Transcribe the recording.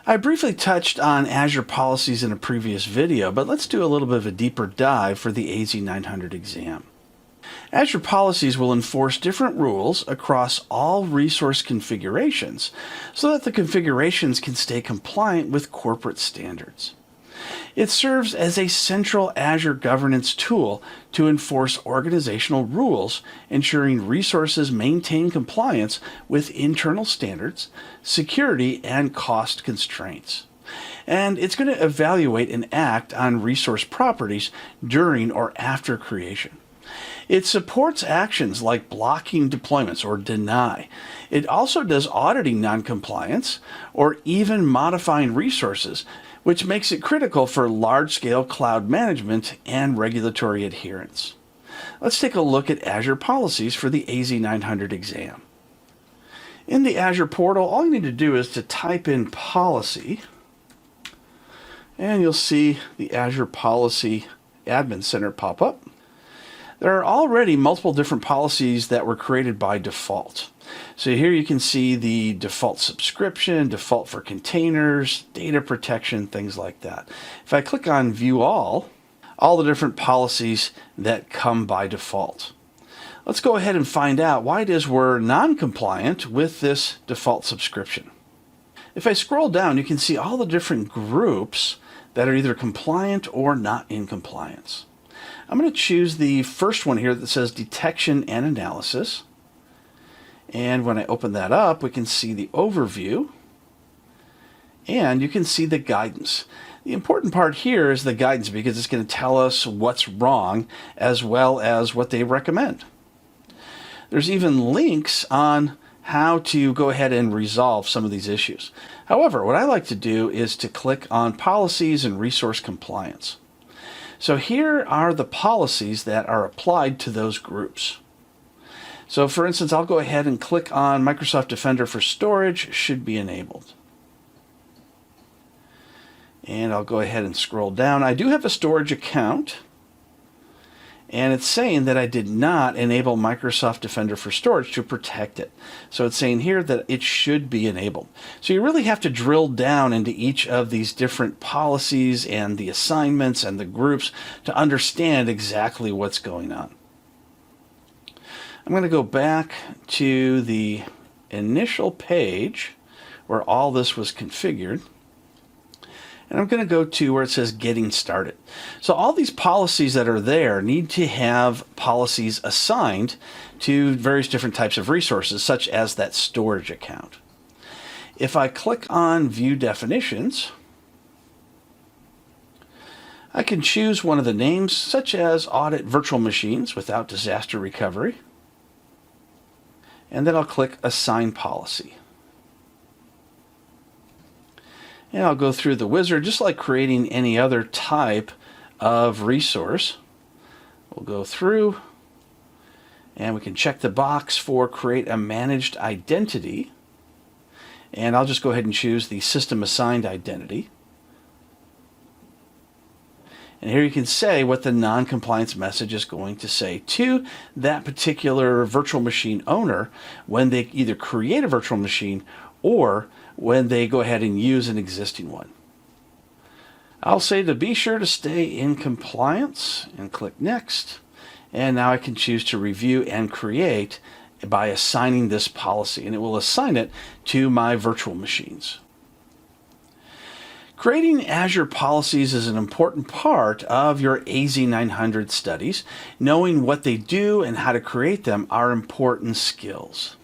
I briefly touched on Azure policies in a previous video, but let's do a little bit of a deeper dive for the AZ900 exam. Azure policies will enforce different rules across all resource configurations so that the configurations can stay compliant with corporate standards. It serves as a central Azure governance tool to enforce organizational rules, ensuring resources maintain compliance with internal standards, security, and cost constraints. And it's going to evaluate and act on resource properties during or after creation. It supports actions like blocking deployments or deny. It also does auditing noncompliance or even modifying resources, which makes it critical for large-scale cloud management and regulatory adherence. Let's take a look at Azure policies for the AZ900 exam. In the Azure portal, all you need to do is to type in policy, and you'll see the Azure Policy Admin Center pop up. There are already multiple different policies that were created by default. So here you can see the default subscription, default for containers, data protection, things like that. If I click on View All the different policies that come by default. Let's go ahead and find out why it is we're non-compliant with this default subscription. If I scroll down, you can see all the different groups that are either compliant or not in compliance. I'm going to choose the first one here that says Detection and Analysis. And when I open that up, we can see the overview. And you can see the guidance. The important part here is the guidance because it's going to tell us what's wrong as well as what they recommend. There's even links on how to go ahead and resolve some of these issues. However, what I like to do is to click on Policies and Resource Compliance. So here are the policies that are applied to those groups. So for instance, I'll go ahead and click on Microsoft Defender for storage should be enabled. And I'll go ahead and scroll down. I do have a storage account, and it's saying that I did not enable Microsoft Defender for storage to protect it. So it's saying here that it should be enabled. So you really have to drill down into each of these different policies and the assignments and the groups to understand exactly what's going on. I'm going to go back to the initial page where all this was configured. And I'm going to go to where it says Getting Started. So all these policies that are there need to have policies assigned to various different types of resources, such as that storage account. If I click on View Definitions, I can choose one of the names, such as Audit Virtual Machines without Disaster Recovery. And then I'll click Assign Policy. And I'll go through the wizard just like creating any other type of resource. We'll go through and we can check the box for create a managed identity. And I'll just go ahead and choose the system assigned identity. And here you can say what the non-compliance message is going to say to that particular virtual machine owner when they either create a virtual machine or when they go ahead and use an existing one. I'll say to be sure to stay in compliance and click Next. And now I can choose to review and create by assigning this policy, and it will assign it to my virtual machines. Creating Azure policies is an important part of your AZ900 studies. Knowing what they do and how to create them are important skills.